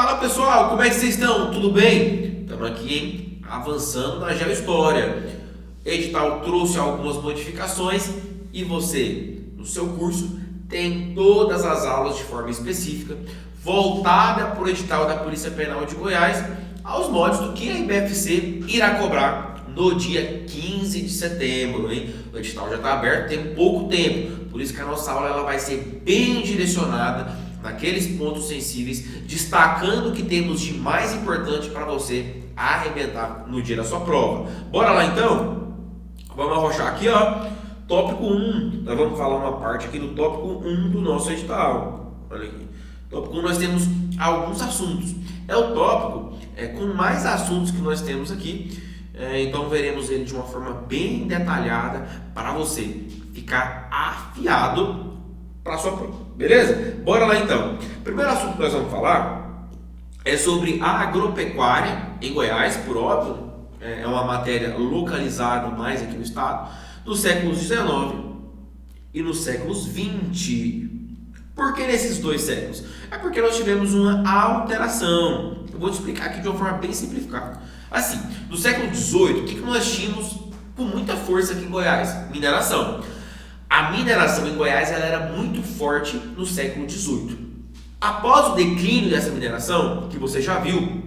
Fala pessoal, como é que vocês estão? Tudo bem? Estamos aqui, hein? Avançando na Geohistória. Edital trouxe algumas modificações e você, no seu curso, tem todas as aulas de forma específica, voltada para o edital da Polícia Penal de Goiás, aos moldes do que a IBFC irá cobrar no dia 15 de setembro. Hein? O edital já está aberto, tem pouco tempo, por isso que a nossa aula ela vai ser bem direcionada naqueles pontos sensíveis, destacando o que temos de mais importante para você arrebentar no dia da sua prova. Bora lá então? Vamos arrochar aqui, ó. Tópico 1. Nós vamos falar uma parte aqui do tópico 1 do nosso edital. Olha aqui. Tópico 1 nós temos alguns assuntos. É o tópico com mais assuntos que nós temos aqui. Então veremos ele de uma forma bem detalhada para você ficar afiado para a sua prova. Beleza? Bora lá então. Primeiro assunto que nós vamos falar é sobre a agropecuária em Goiás, por óbvio. É uma matéria localizada mais aqui no estado, nos séculos XIX e nos séculos XX. Por que nesses dois séculos? É porque nós tivemos uma alteração. Eu vou te explicar aqui de uma forma bem simplificada. Assim, no século XVIII, o que nós tínhamos com muita força aqui em Goiás? Mineração. A mineração em Goiás ela era muito forte no século XVIII. Após o declínio dessa mineração, que você já viu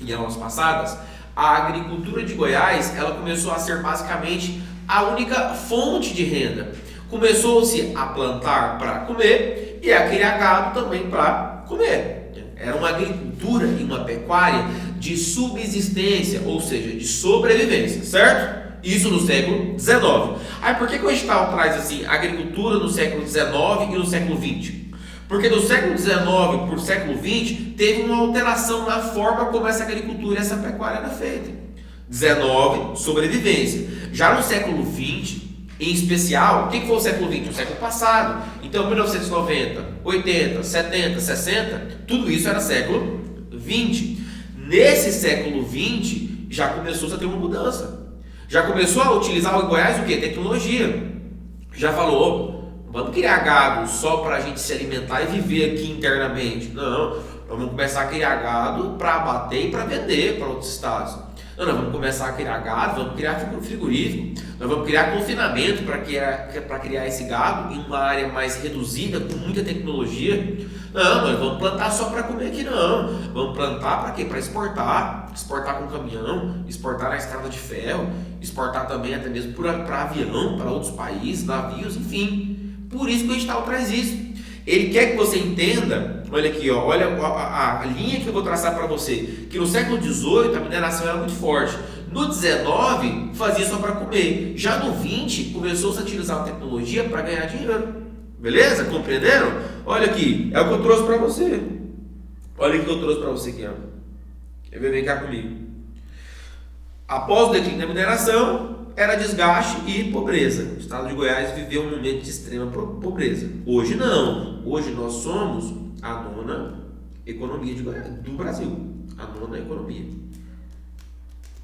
em aulas passadas, a agricultura de Goiás ela começou a ser basicamente a única fonte de renda. Começou-se a plantar para comer e a criar gado também para comer. Era uma agricultura e uma pecuária de subsistência, ou seja, de sobrevivência, certo? Isso no século XIX. Aí por que o edital traz assim, agricultura no século XIX e no século XX? Porque do século XIX para o século XX teve uma alteração na forma como essa agricultura e essa pecuária era feita. 19, sobrevivência. Já no século XX, em especial, o que foi o século XX? O século passado. Então 1990, 80, 70, 60, tudo isso era século XX. Nesse século XX já começou a ter uma mudança. Já começou a utilizar o Goiás o quê? Tecnologia. Já falou, vamos criar gado só para a gente se alimentar e viver aqui internamente. Não, vamos começar a criar gado para abater e para vender para outros estados. Não, nós vamos começar a criar gado, vamos criar frigorífico, nós vamos criar confinamento para criar esse gado em uma área mais reduzida, com muita tecnologia. Não, nós vamos plantar só para comer aqui não. Vamos plantar para quê? Para exportar. Exportar com caminhão, exportar na estrada de ferro, exportar também até mesmo para avião, para outros países, navios, enfim. Por isso que o edital traz isso. Ele quer que você entenda, olha aqui, ó, olha a linha que eu vou traçar para você, que no século XVIII a mineração era muito forte. No XIX fazia só para comer. Já no XX começou a utilizar a tecnologia para ganhar dinheiro. Beleza? Compreenderam? Olha aqui, é o que eu trouxe para você. Olha o que eu trouxe para você aqui, ó. Quer ver? Vem cá comigo. Após o declínio da mineração, era desgaste e pobreza. O estado de Goiás viveu um momento de extrema pobreza. Hoje não. Hoje nós somos a nona economia do Brasil. A nona economia.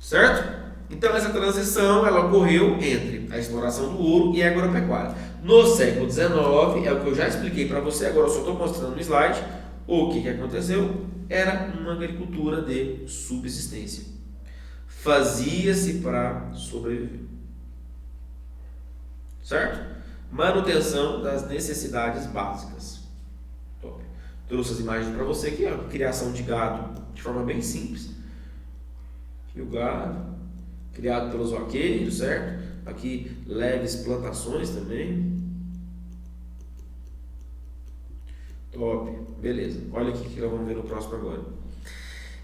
Certo? Então essa transição ela ocorreu entre a exploração do ouro e a agropecuária. No século XIX, é o que eu já expliquei para você, agora eu só estou mostrando no slide. O que aconteceu? Era uma agricultura de subsistência. Fazia-se para sobreviver. Certo? Manutenção das necessidades básicas. Top. Trouxe as imagens para você aqui, ó. Criação de gado de forma bem simples. Aqui o gado, criado pelos vaqueiros, certo? Aqui leves plantações também. Top. Beleza. Olha aqui que nós vamos ver no próximo agora.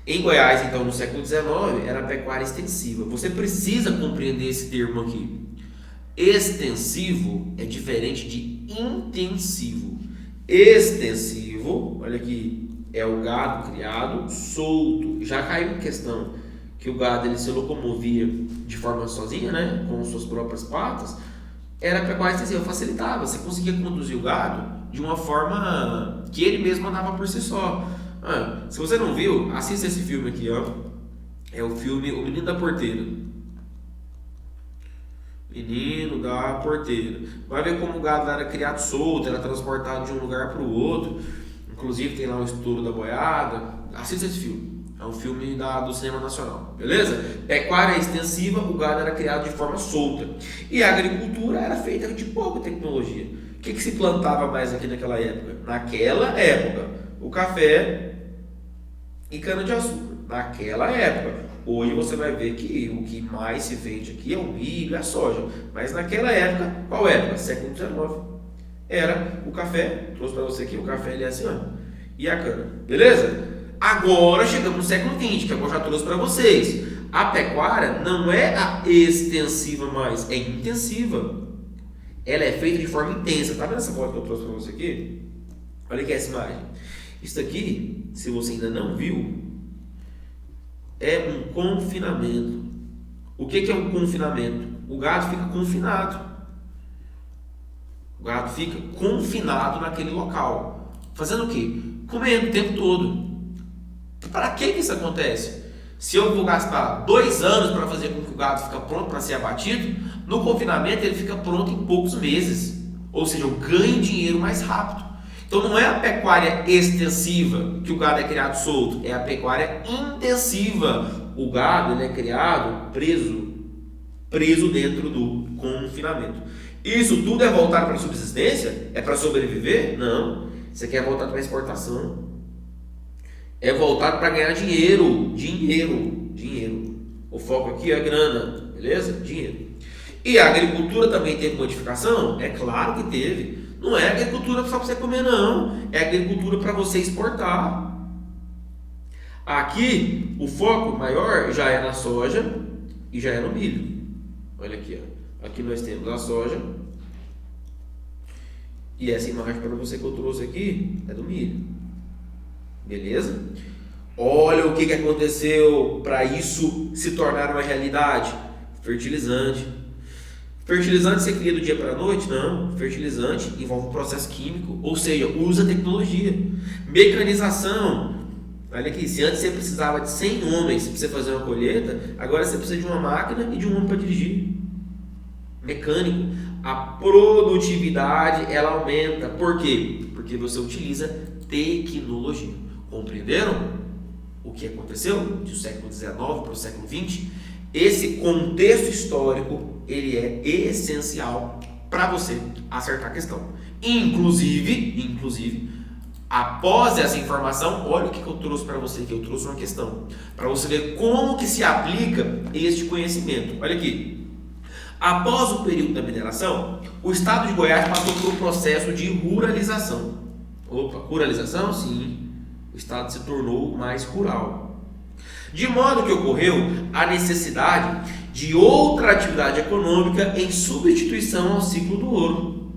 Em Goiás, então, no século XIX, era a pecuária extensiva. Você precisa compreender esse termo aqui. Extensivo é diferente de intensivo. Extensivo, olha aqui, é o gado criado solto. Já caiu em questão que o gado ele se locomovia de forma sozinha, né, com suas próprias patas. Era a pecuária extensiva, facilitava. Você conseguia conduzir o gado de uma forma que ele mesmo andava por si só. Se você não viu, assista esse filme aqui, ó. É o filme O Menino da Porteira. Menino da Porteira. Vai ver como o gado era criado solto, era transportado de um lugar para o outro. Inclusive tem lá o Estouro da Boiada. Assista esse filme. É um filme do cinema nacional. Beleza? Pecuária extensiva, o gado era criado de forma solta. E a agricultura era feita de pouca tecnologia. O que se plantava mais aqui naquela época? Naquela época, o café e cana-de-açúcar. Naquela época. Hoje você vai ver que o que mais se vende aqui é o milho e a soja. Mas naquela época, qual época? Século XIX. Era o café. Trouxe para você aqui, o café ele é assim, ó. E a cana. Beleza? Agora chegamos no século XX, que eu já trouxe para vocês. A pecuária não é a extensiva mais, é intensiva. Ela é feita de forma intensa. Tá vendo essa foto que eu trouxe para você aqui? Olha aqui essa imagem. Isso aqui, se você ainda não viu, é um confinamento. O que é um confinamento? O gado fica confinado. O gado fica confinado naquele local. Fazendo o quê? Comendo o tempo todo. Para que isso acontece? Se eu vou gastar 2 anos para fazer com que o gado fique pronto para ser abatido, no confinamento ele fica pronto em poucos meses. Ou seja, eu ganho dinheiro mais rápido. Então não é a pecuária extensiva que o gado é criado solto, é a pecuária intensiva. O gado ele é criado preso dentro do confinamento. Isso tudo é voltado para a subsistência? É para sobreviver? Não. Isso aqui é voltado para a exportação. É voltado para ganhar dinheiro. Dinheiro. O foco aqui é a grana, beleza? Dinheiro. E a agricultura também teve modificação? É claro que teve. Não é agricultura só para você comer, não. É agricultura para você exportar. Aqui, o foco maior já é na soja e já é no milho. Olha aqui, ó. Aqui nós temos a soja. E essa imagem para você que eu trouxe aqui é do milho. Beleza? Olha o que aconteceu para isso se tornar uma realidade. Fertilizante. Fertilizante você cria do dia para a noite? Não. Fertilizante envolve um processo químico, ou seja, usa tecnologia. Mecanização. Olha aqui, se antes você precisava de 100 homens para você fazer uma colheita, agora você precisa de uma máquina e de um homem para dirigir. Mecânico. A produtividade ela aumenta. Por quê? Porque você utiliza tecnologia. Compreenderam o que aconteceu do século XIX para o século XX? Esse contexto histórico ele é essencial para você acertar a questão. Inclusive, após essa informação, olha o que eu trouxe para você aqui. Eu trouxe uma questão para você ver como que se aplica este conhecimento. Olha aqui. Após o período da mineração, o estado de Goiás passou por um processo de ruralização. Opa, ruralização? Sim. O estado se tornou mais rural. De modo que ocorreu a necessidade de outra atividade econômica em substituição ao ciclo do ouro.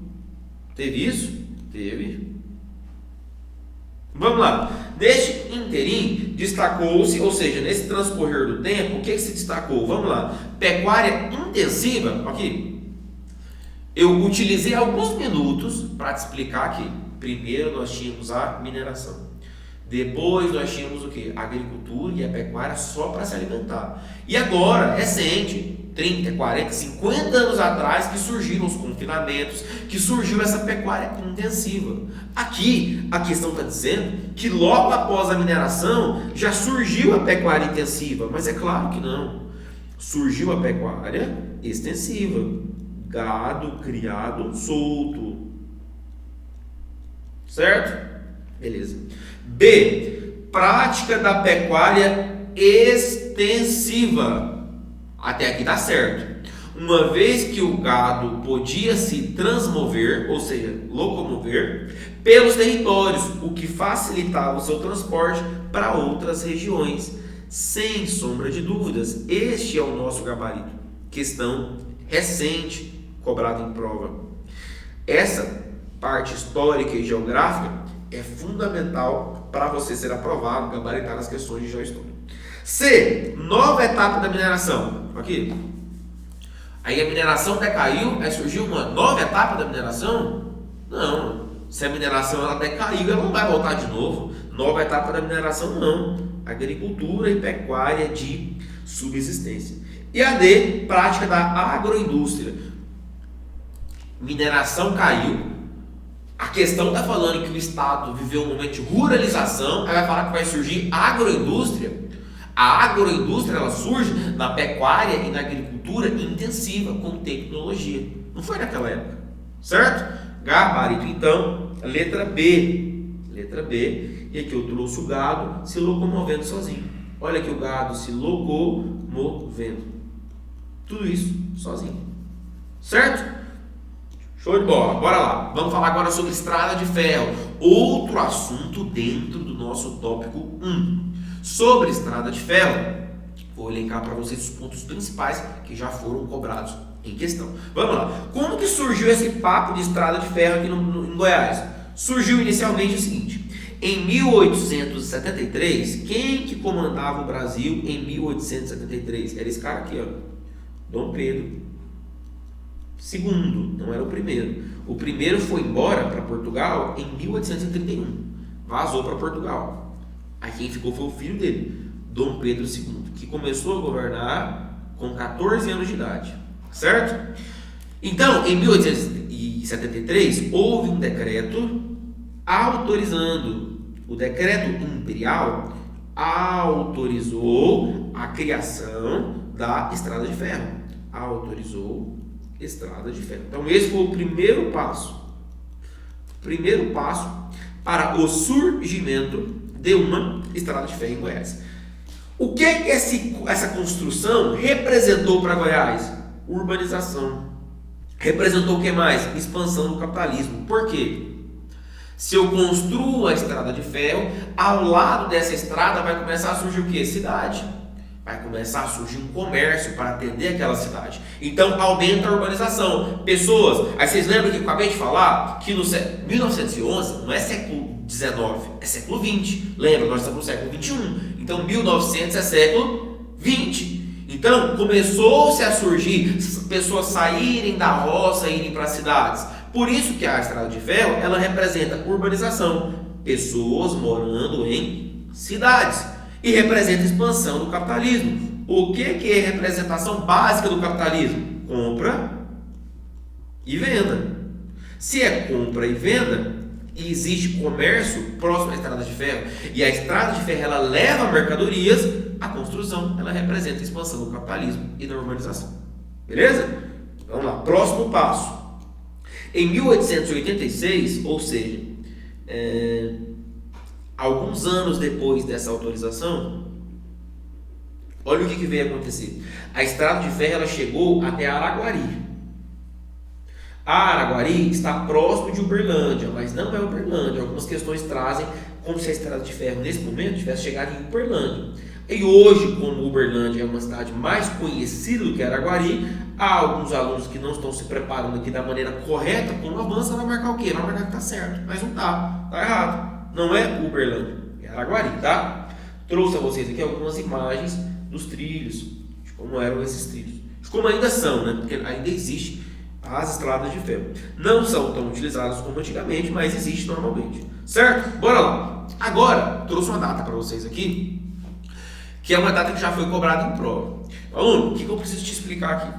Teve isso? Teve. Vamos lá. Neste interim, destacou-se, ou seja, nesse transcorrer do tempo, o que se destacou? Vamos lá. Pecuária intensiva. Aqui. Eu utilizei alguns minutos para te explicar aqui. Primeiro nós tínhamos a mineração. Depois nós tínhamos o que? A agricultura e a pecuária só para se alimentar. E agora, recente, 30, 40, 50 anos atrás, que surgiram os confinamentos, que surgiu essa pecuária intensiva. Aqui, a questão está dizendo que logo após a mineração, já surgiu a pecuária intensiva. Mas é claro que não. Surgiu a pecuária extensiva. Gado criado solto. Certo? Beleza. B. Prática da pecuária extensiva. Até aqui dá certo. Uma vez que o gado podia se transmover, ou seja, locomover, pelos territórios, o que facilitava o seu transporte para outras regiões. Sem sombra de dúvidas, este é o nosso gabarito. Questão recente, cobrada em prova. Essa parte histórica e geográfica é fundamental para você ser aprovado, gabaritar as questões de geohistória. C. Nova etapa da mineração. Aqui. Aí a mineração decaiu, aí surgiu uma nova etapa da mineração? Não. Se a mineração ela decaiu, ela não vai voltar de novo. Nova etapa da mineração, não. Agricultura e pecuária de subsistência. E a D. Prática da agroindústria. Mineração caiu. A questão está falando que o Estado viveu um momento de ruralização, aí vai falar que vai surgir agroindústria. A agroindústria ela surge na pecuária e na agricultura intensiva, com tecnologia. Não foi naquela época, certo? Gabarito, então, letra B. Letra B. E aqui eu trouxe o gado se locomovendo sozinho. Olha aqui o gado se locomovendo. Tudo isso sozinho. Certo? Show de bola. Bora lá. Vamos falar agora sobre estrada de ferro. Outro assunto dentro do nosso tópico 1. Sobre estrada de ferro, vou elencar para vocês os pontos principais que já foram cobrados em questão. Vamos lá. Como que surgiu esse papo de estrada de ferro aqui em Goiás? Surgiu inicialmente o seguinte. Em 1873, quem que comandava o Brasil em 1873? Era esse cara aqui, ó. Dom Pedro II, não era o primeiro. O primeiro foi embora para Portugal em 1831. Vazou para Portugal. Aí quem ficou foi o filho dele, Dom Pedro II, que começou a governar com 14 anos de idade, certo? Então, em 1873, houve um decreto autorizando, o decreto imperial autorizou a criação da estrada de ferro. Autorizou estrada de ferro. Então, esse foi o primeiro passo. Primeiro passo para o surgimento de uma estrada de ferro em Goiás. O que essa construção representou para Goiás? Urbanização. Representou o que mais? Expansão do capitalismo. Por quê? Se eu construo a estrada de ferro, ao lado dessa estrada vai começar a surgir o quê? Cidade. Vai começar a surgir um comércio para atender aquela cidade. Então aumenta a urbanização. Pessoas, aí vocês lembram que eu acabei de falar que no 1911 não é século 19, é século 20. Lembra, nós estamos no século 21. Então 1900 é século 20. Então começou-se a surgir pessoas saírem da roça e irem para as cidades. Por isso que a estrada de ferro ela representa urbanização, pessoas morando em cidades, e representa expansão do capitalismo. O que é a representação básica do capitalismo? Compra e venda. Se é compra e venda, e existe comércio próximo à estrada de ferro, e a estrada de ferro ela leva mercadorias, a construção ela representa a expansão do capitalismo e da urbanização. Beleza? Vamos lá, próximo passo. Em 1886, ou seja, alguns anos depois dessa autorização, olha o que veio acontecer. A estrada de ferro ela chegou até Araguari. A Araguari está próximo de Uberlândia, mas não é Uberlândia. Algumas questões trazem como se a estrada de ferro nesse momento tivesse chegado em Uberlândia. E hoje, como Uberlândia é uma cidade mais conhecida do que Araguari, há alguns alunos que não estão se preparando aqui da maneira correta, quando avança vai marcar o quê? Vai marcar que está certo, mas não está, está errado. Não é Uberlândia, é Araguari, tá? Trouxe a vocês aqui algumas imagens dos trilhos, de como eram esses trilhos, de como ainda são, né? Porque ainda existe as estradas de ferro. Não são tão utilizadas como antigamente, mas existe normalmente, certo? Bora lá. Agora, trouxe uma data para vocês aqui, que é uma data que já foi cobrada em prova. Aluno, o que eu preciso te explicar aqui?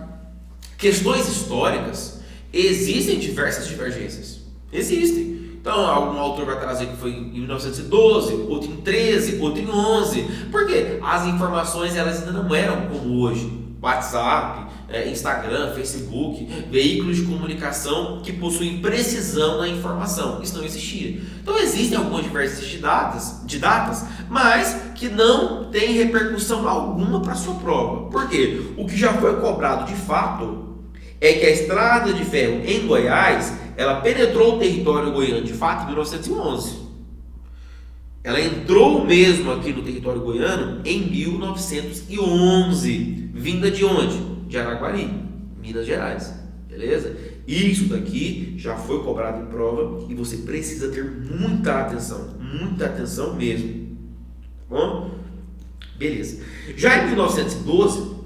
Questões históricas, existem diversas divergências. Existem. Então, algum autor vai trazer que foi em 1912, outro em 13, outro em 11. Por quê? As informações elas ainda não eram como hoje. WhatsApp, Instagram, Facebook, veículos de comunicação que possuem precisão na informação. Isso não existia. Então existem algumas diversas de datas, mas que não tem repercussão alguma para a sua prova. Por quê? O que já foi cobrado de fato é que a estrada de ferro em Goiás, ela penetrou o território goiano de fato em 1911. Ela entrou mesmo aqui no território goiano em 1911. Vinda de onde? De Araguari, Minas Gerais. Beleza? Isso daqui já foi cobrado em prova e você precisa ter muita atenção mesmo. Tá bom? Beleza. Já em 1912,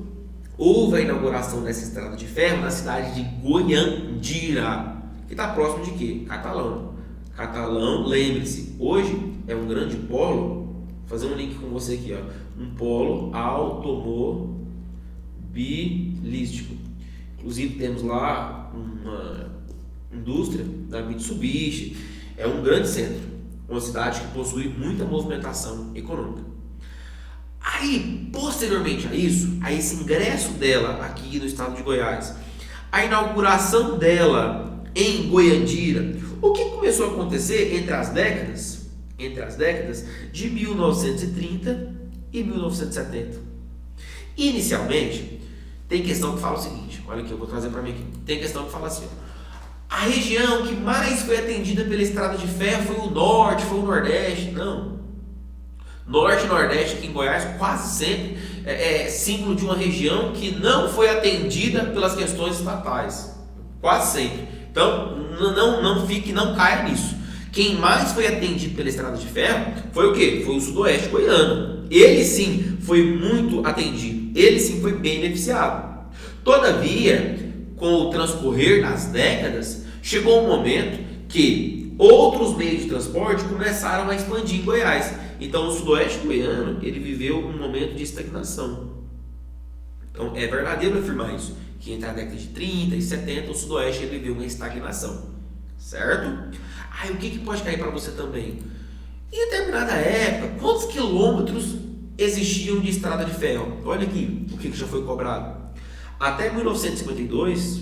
houve a inauguração dessa estrada de ferro na cidade de Goiandira, que está próximo de quê? Catalão. Catalão, lembre-se, hoje é um grande polo. Vou fazer um link com você aqui, ó. Um polo automobilístico. Inclusive temos lá indústria da Mitsubishi, é um grande centro, uma cidade que possui muita movimentação econômica. Aí, posteriormente a isso, a esse ingresso dela aqui no estado de Goiás, a inauguração dela em Goiandira, o que começou a acontecer entre as décadas de 1930 e 1970? Inicialmente, tem questão que fala o seguinte, olha aqui, eu vou trazer para mim aqui, tem questão que fala assim, a região que mais foi atendida pela estrada de ferro foi o norte, foi o nordeste. Não. Norte e nordeste aqui em Goiás quase sempre é símbolo de uma região que não foi atendida pelas questões estatais. Quase sempre. Então, não caia nisso. Quem mais foi atendido pela estrada de ferro foi o quê? Foi o sudoeste goiano. Ele sim foi muito atendido. Ele sim foi beneficiado. Todavia, com o transcorrer das décadas, chegou um momento que outros meios de transporte começaram a expandir em Goiás. Então, o sudoeste goiano, ele viveu um momento de estagnação. Então, é verdadeiro afirmar isso, que entre a década de 30 e 70, o sudoeste ele viveu uma estagnação. Certo? Aí, o que pode cair para você também? Em determinada época, quantos quilômetros existiam de estrada de ferro? Olha aqui o que já foi cobrado. Até 1952,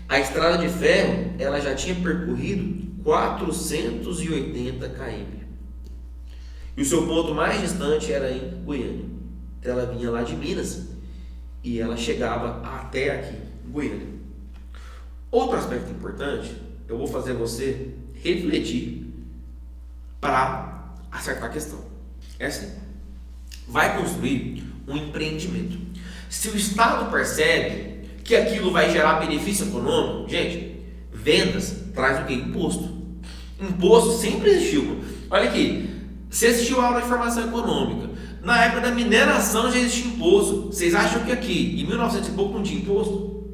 a estrada de ferro ela já tinha percorrido 480 km. E o seu ponto mais distante era em Goiânia. Então ela vinha lá de Minas e ela chegava até aqui, em Goiânia. Outro aspecto importante, eu vou fazer você refletir para acertar a questão. É assim, vai construir um empreendimento. Se o Estado percebe que aquilo vai gerar benefício econômico, gente, vendas traz o quê? Imposto. Imposto sempre existiu. Olha aqui, você assistiu a aula de formação econômica. Na época da mineração já existia imposto. Vocês acham que aqui, em 1900 e pouco, não tinha imposto?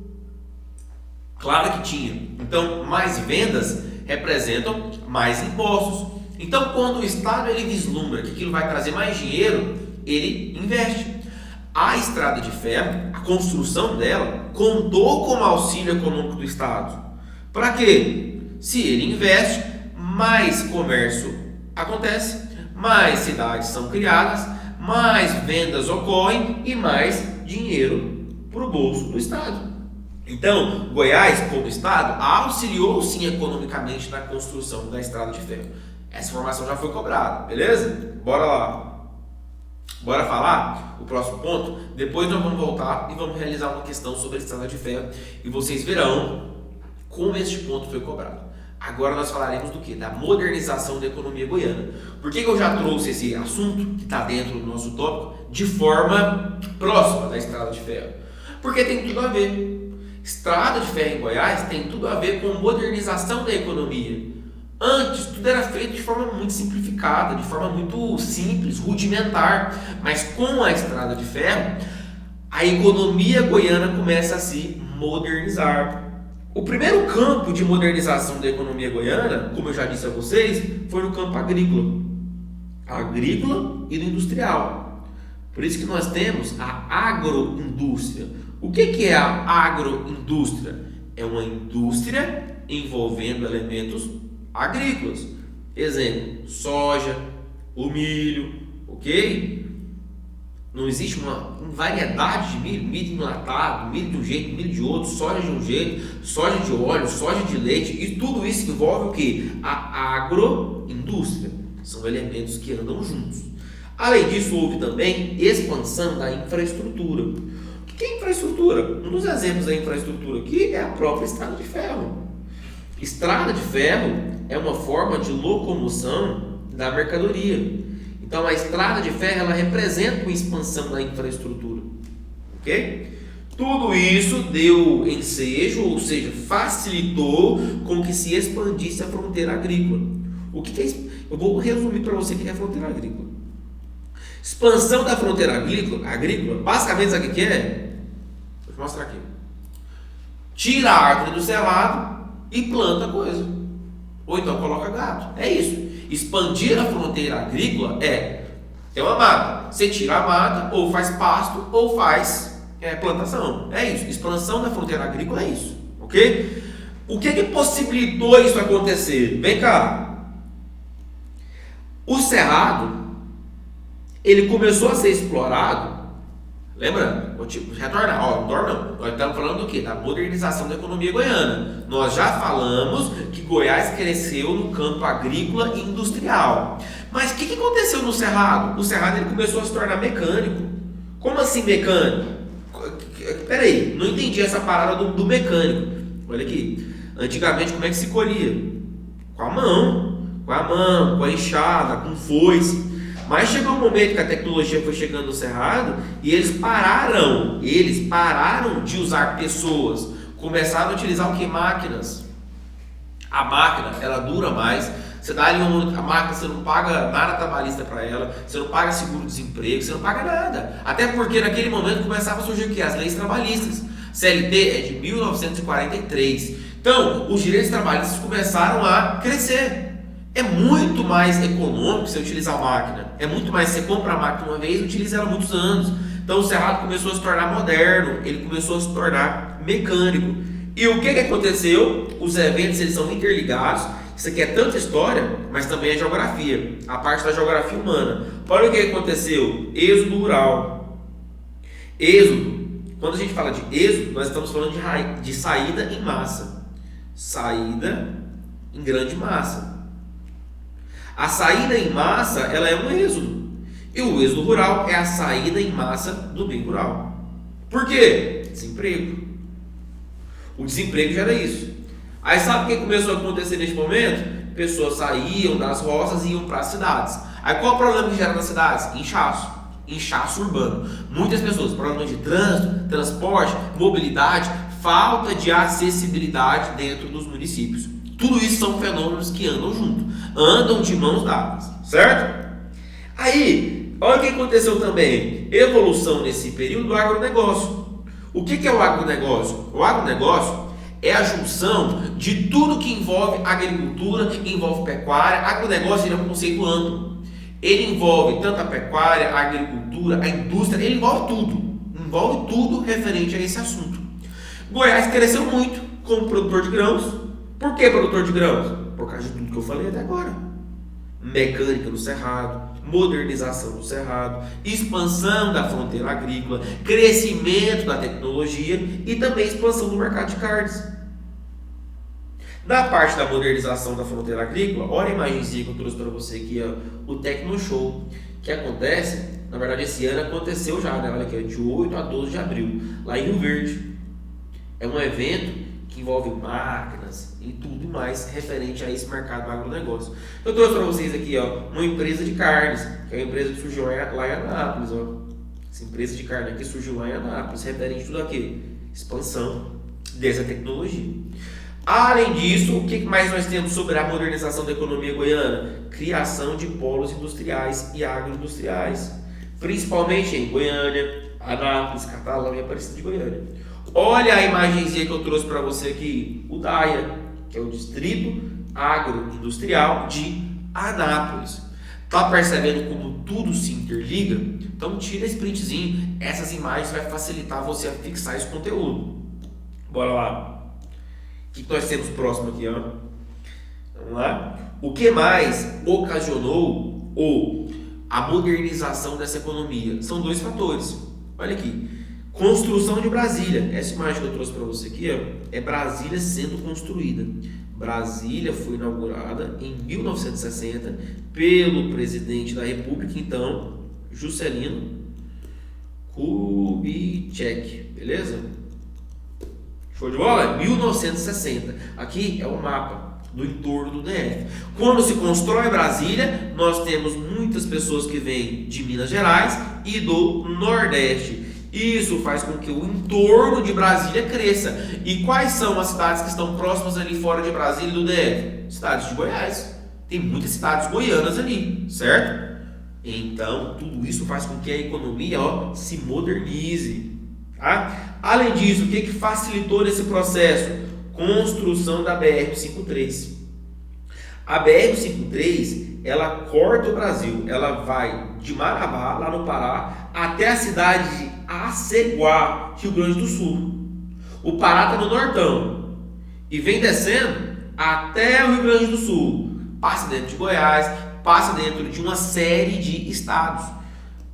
Claro que tinha. Então, mais vendas representam mais impostos. Então, quando o Estado ele vislumbra que aquilo vai trazer mais dinheiro, ele investe. A estrada de ferro, a construção dela, contou com o auxílio econômico do Estado. Para quê? Se ele investe, mais comércio acontece, mais cidades são criadas, mais vendas ocorrem e mais dinheiro para o bolso do Estado. Então, Goiás, como Estado, auxiliou sim economicamente na construção da estrada de ferro. Essa informação já foi cobrada, beleza? Bora lá. Bora falar o próximo ponto? Depois nós vamos voltar e vamos realizar uma questão sobre a estrada de ferro e vocês verão como este ponto foi cobrado. Agora nós falaremos do que? Da modernização da economia goiana. Por que eu já trouxe esse assunto que está dentro do nosso tópico de forma próxima da estrada de ferro? Porque tem tudo a ver. Estrada de ferro em Goiás tem tudo a ver com modernização da economia. Antes, tudo era feito de forma muito simplificada, de forma muito simples, rudimentar. Mas com a estrada de ferro, a economia goiana começa a se modernizar. O primeiro campo de modernização da economia goiana, como eu já disse a vocês, foi no campo agrícola. Agrícola e do industrial. Por isso que nós temos a agroindústria. O que é a agroindústria? É uma indústria envolvendo elementos agrícolas. Exemplo, soja, o milho, ok? Não existe uma variedade de milho, milho enlatado, milho de um jeito, milho de outro, soja de um jeito, soja de óleo, soja de leite, e tudo isso envolve o que? A agroindústria. São elementos que andam juntos. Além disso, houve também expansão da infraestrutura. O que é infraestrutura? Um dos exemplos da infraestrutura aqui é a própria estrada de ferro. Estrada de ferro é uma forma de locomoção da mercadoria. Então, a estrada de ferro ela representa uma expansão da infraestrutura. Ok? Tudo isso deu ensejo, ou seja, facilitou com que se expandisse a fronteira agrícola. O que é isso? Eu vou resumir para você o que é a fronteira agrícola. Expansão da fronteira agrícola, basicamente sabe o que é? Vou te mostrar aqui. Tira a árvore do cerrado e planta coisa. Ou então coloca gado. É isso. Expandir a fronteira agrícola é uma mata. Você tira a mata, ou faz pasto, ou faz plantação. É isso. Expansão da fronteira agrícola é isso. Ok? O que possibilitou isso acontecer? Vem cá. O Cerrado, ele começou a ser explorado. Lembra? Vou retornar. Não. Nós estamos falando do quê? Da modernização da economia goiana. Nós já falamos que Goiás cresceu no campo agrícola e industrial. Mas o que aconteceu no Cerrado? O Cerrado ele começou a se tornar mecânico. Como assim mecânico? Peraí, não entendi essa parada do mecânico. Olha aqui. Antigamente como é que se colhia? Com a mão, com a enxada, com foice. Mas chegou um momento que a tecnologia foi chegando no Cerrado e eles pararam de usar pessoas, começaram a utilizar o que? Máquinas. A máquina, ela dura mais, você dá ali a máquina, você não paga nada trabalhista para ela, você não paga seguro-desemprego, você não paga nada. Até porque naquele momento começava a surgir o que? As leis trabalhistas. CLT é de 1943. Então, os direitos trabalhistas começaram a crescer. É muito mais econômico você utilizar a máquina. É muito mais, você compra a máquina uma vez e utiliza ela muitos anos. Então o Cerrado começou a se tornar moderno, ele começou a se tornar mecânico. E o que aconteceu? Os eventos eles são interligados. Isso aqui é tanto história, mas também é geografia. A parte da geografia humana. Olha o que aconteceu. Êxodo rural. Êxodo. Quando a gente fala de êxodo, nós estamos falando de saída em massa. Saída em grande massa. A saída em massa, ela é um êxodo. E o êxodo rural é a saída em massa do bem rural. Por quê? Desemprego. O desemprego gera isso. Aí sabe o que começou a acontecer neste momento? Pessoas saíam das roças e iam para as cidades. Aí qual o problema que gera nas cidades? Inchaço urbano. Muitas pessoas, problemas de trânsito, transporte, mobilidade, falta de acessibilidade dentro dos municípios. Tudo isso são fenômenos que andam junto, andam de mãos dadas, certo? Aí, olha o que aconteceu também, evolução nesse período do agronegócio. O que é o agronegócio? O agronegócio é a junção de tudo que envolve agricultura, envolve pecuária. Agronegócio é um conceito amplo. Ele envolve tanto a pecuária, a agricultura, a indústria, ele envolve tudo referente a esse assunto. Goiás cresceu muito como produtor de grãos. Por que produtor de grãos? Por causa de tudo que eu falei até agora. Mecânica no Cerrado, modernização do Cerrado, expansão da fronteira agrícola, crescimento da tecnologia e também expansão do mercado de carnes. Na parte da modernização da fronteira agrícola, olha a imagenzinha que eu trouxe para você aqui, ó, o Tecno Show, que acontece, na verdade esse ano aconteceu já, né? Olha aqui, de 8 a 12 de abril, lá em Rio Verde. É um evento que envolve máquinas e tudo mais referente a esse mercado do agronegócio. Eu trouxe para vocês aqui, ó, uma empresa de carnes, que é uma empresa que surgiu lá em Anápolis, ó. Essa empresa de carne aqui surgiu lá em Anápolis, referente a tudo aqui, expansão dessa tecnologia. Além disso, o que mais nós temos sobre a modernização da economia goiana? Criação de polos industriais e agroindustriais, principalmente em Goiânia, Anápolis, Catalão e Aparecida de Goiânia. Olha a imagenzinha que eu trouxe para você aqui, o DAIA, que é o Distrito Agroindustrial de Anápolis. Tá percebendo como tudo se interliga? Então tira esse printzinho, essas imagens vai facilitar você a fixar esse conteúdo. Bora lá. O que nós temos próximo aqui, ó? Vamos lá. O que mais ocasionou a modernização dessa economia? São dois fatores. Olha aqui. Construção de Brasília. Essa imagem que eu trouxe para você aqui, ó, é Brasília sendo construída. Brasília foi inaugurada em 1960 pelo presidente da República, então, Juscelino Kubitschek. Beleza? Show de bola? 1960. Aqui é o mapa do entorno do DF. Quando se constrói Brasília, nós temos muitas pessoas que vêm de Minas Gerais e do Nordeste. Isso faz com que o entorno de Brasília cresça. E quais são as cidades que estão próximas ali fora de Brasília e do DF? Cidades de Goiás. Tem muitas cidades goianas ali, certo? Então, tudo isso faz com que a economia, ó, se modernize. Tá? Além disso, o que facilitou esse processo? Construção da BR-153. A BR-153, ela corta o Brasil. Ela vai de Marabá, lá no Pará, até a cidade de Aceguá, Rio Grande do Sul. O Pará está no nortão e vem descendo até o Rio Grande do Sul, passa dentro de Goiás, passa dentro de uma série de estados.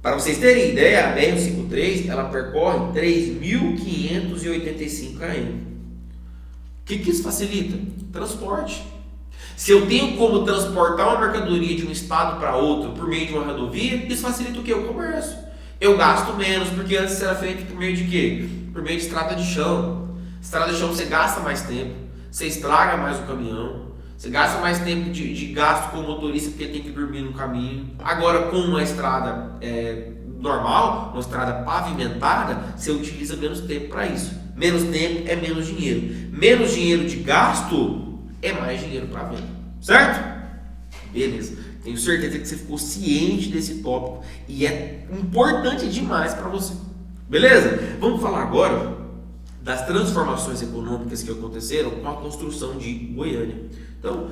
Para vocês terem ideia, a BR-153 ela percorre 3.585 km. O que isso facilita? Transporte. Se eu tenho como transportar uma mercadoria de um estado para outro por meio de uma rodovia, isso facilita o quê? O comércio. Eu gasto menos, porque antes era feito por meio de quê? Por meio de estrada de chão. Estrada de chão você gasta mais tempo, você estraga mais o caminhão, você gasta mais tempo de gasto com o motorista porque tem que dormir no caminho. Agora, com uma estrada normal, uma estrada pavimentada, você utiliza menos tempo para isso. Menos tempo é menos dinheiro. Menos dinheiro de gasto é mais dinheiro para venda. Certo? Beleza. Tenho certeza que você ficou ciente desse tópico e é importante demais para você. Beleza? Vamos falar agora das transformações econômicas que aconteceram com a construção de Goiânia. Então,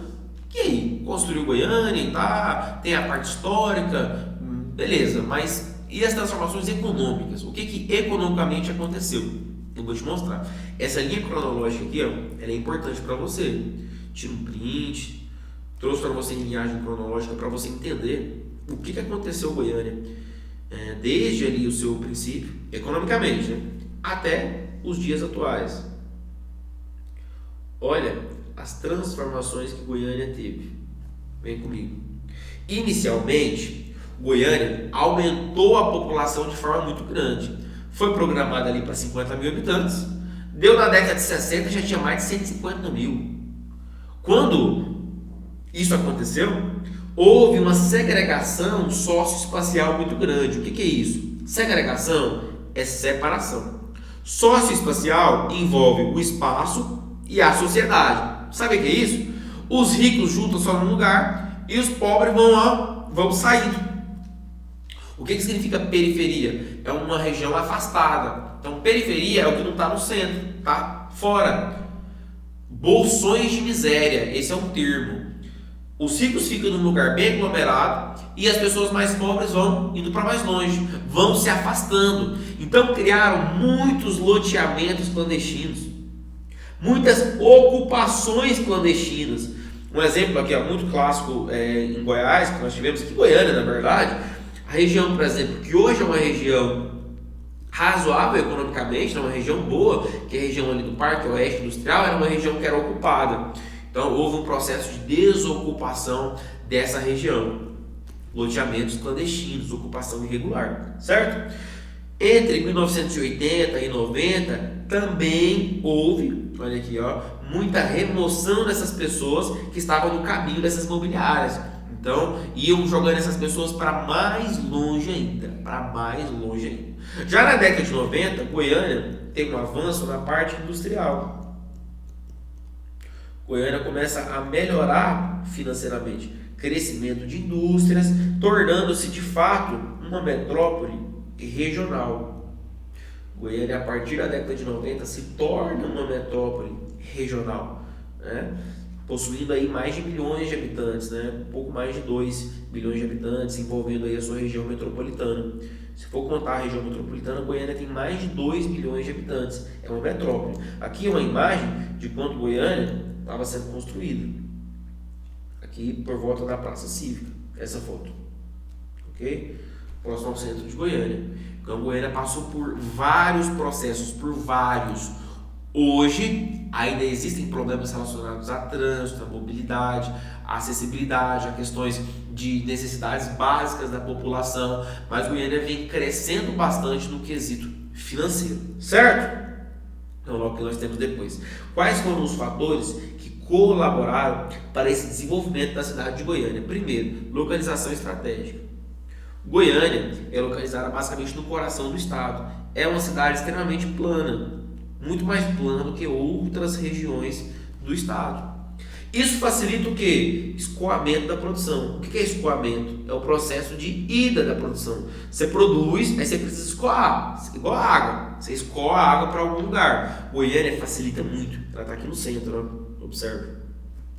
e aí? Construiu Goiânia, tá? Tem a parte histórica, beleza, mas e as transformações econômicas? O que economicamente aconteceu? Eu vou te mostrar. Essa linha cronológica aqui, ó, ela é importante para você. Tira um print, trouxe para você em linhagem cronológica para você entender o que aconteceu em Goiânia, desde ali o seu princípio, economicamente, né, até os dias atuais. Olha as transformações que Goiânia teve. Vem comigo. Inicialmente, Goiânia aumentou a população de forma muito grande. Foi programada ali para 50 mil habitantes. Deu na década de 60, já tinha mais de 150 mil. Quando isso aconteceu, houve uma segregação socioespacial muito grande. O que é isso? Segregação é separação. Socioespacial envolve o espaço e a sociedade. Sabe o que é isso? Os ricos juntam só num lugar e os pobres vão saindo. O que significa periferia? É uma região afastada. Então, periferia é o que não está no centro, está fora. Bolsões de miséria, esse é um termo. Os ricos ficam num lugar bem aglomerado e as pessoas mais pobres vão indo para mais longe, vão se afastando. Então criaram muitos loteamentos clandestinos, muitas ocupações clandestinas. Um exemplo aqui, ó, muito clássico em Goiás, que nós tivemos aqui em Goiânia, na verdade, a região, por exemplo, que hoje é uma região razoável economicamente, uma região boa, que é a região ali do Parque Oeste Industrial, era uma região que era ocupada. Então houve um processo de desocupação dessa região, loteamentos clandestinos, ocupação irregular, certo? Entre 1980 e 90 também houve, olha aqui, ó, muita remoção dessas pessoas que estavam no caminho dessas imobiliárias. Então iam jogando essas pessoas para mais longe ainda, Já na década de 90, Goiânia tem um avanço na parte industrial. Goiânia começa a melhorar financeiramente, crescimento de indústrias, tornando-se de fato uma metrópole regional. Goiânia, a partir da década de 90, se torna uma metrópole regional, né? Possuindo aí mais de bilhões de habitantes, né? Um pouco mais de 2 bilhões de habitantes, envolvendo aí a sua região metropolitana. Se for contar a região metropolitana, Goiânia tem mais de 2 bilhões de habitantes, é uma metrópole. Aqui é uma imagem de quando Goiânia estava sendo construída, aqui por volta da Praça Cívica, essa foto, ok? Próximo ao centro de Goiânia. Então Goiânia passou por vários processos, Hoje ainda existem problemas relacionados a trânsito, a mobilidade, a acessibilidade, a questões de necessidades básicas da população, mas Goiânia vem crescendo bastante no quesito financeiro, certo? Então, logo que nós temos depois. Quais foram os fatores que colaboraram para esse desenvolvimento da cidade de Goiânia? Primeiro, localização estratégica. Goiânia é localizada basicamente no coração do estado. É uma cidade extremamente plana, muito mais plana do que outras regiões do estado. Isso facilita o quê? Escoamento da produção. O que é escoamento? É o processo de ida da produção. Você produz, aí você precisa escoar, igual a água. Você escoa a água para algum lugar. Goiânia facilita muito. Ela está aqui no centro, ó. Observe.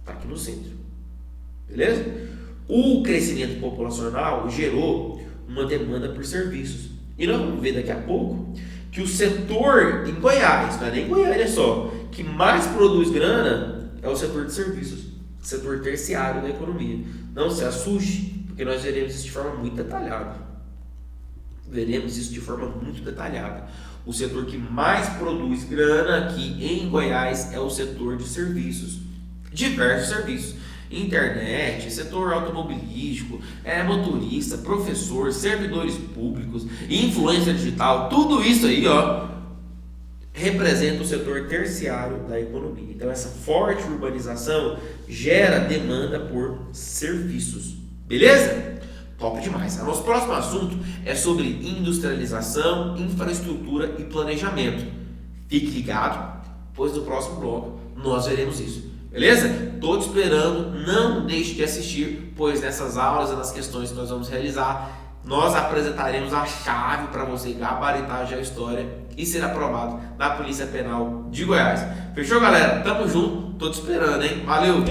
Está aqui no centro. Beleza? O crescimento populacional gerou uma demanda por serviços. E nós vamos ver daqui a pouco que o setor em Goiás, não é nem Goiânia só, que mais produz grana é o setor de serviços, setor terciário da economia. Não se assuste, porque nós veremos isso de forma muito detalhada. O setor que mais produz grana aqui em Goiás é o setor de serviços. Diversos serviços. Internet, setor automobilístico, motorista, professor, servidores públicos, influência digital, tudo isso aí, representa o setor terciário da economia. Então, essa forte urbanização gera demanda por serviços. Beleza? Top demais. O nosso próximo assunto é sobre industrialização, infraestrutura e planejamento. Fique ligado, pois no próximo bloco nós veremos isso. Beleza? Estou te esperando, não deixe de assistir, pois nessas aulas e nas questões que nós vamos realizar, nós apresentaremos a chave para você gabaritar a geohistória e ser aprovado na Polícia Penal de Goiás. Fechou, galera? Tamo junto, tô te esperando, hein? Valeu!